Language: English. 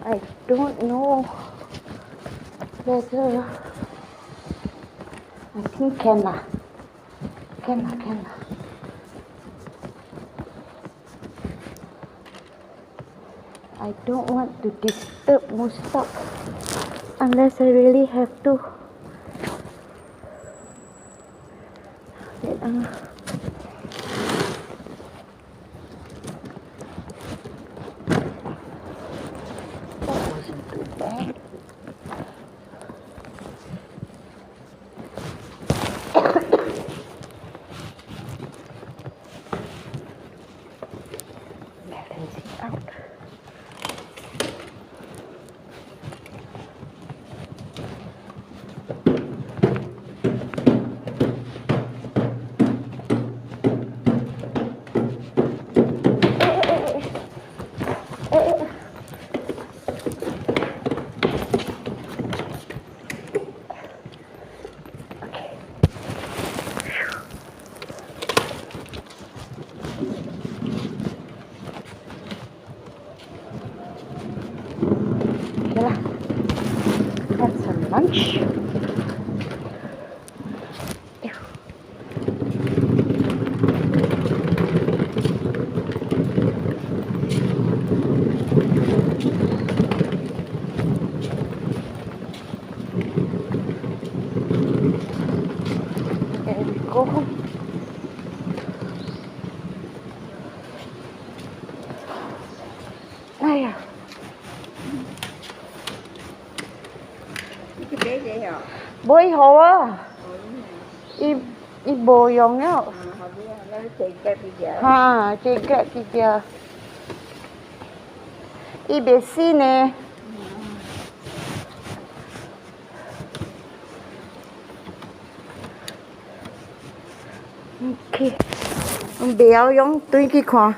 I don't know whether I think can lah. I don't want to disturb Mustaq unless I really have to. That wasn't too bad. Balance it out. Okay lah. Have some lunch. There we go. Này à. Cái bé vậy hả? Bơi hồ á. Ibu yang á. Nó tiga. Ha, tiga. Besi nè. Ok. Ông béo giống tuy cái khoa.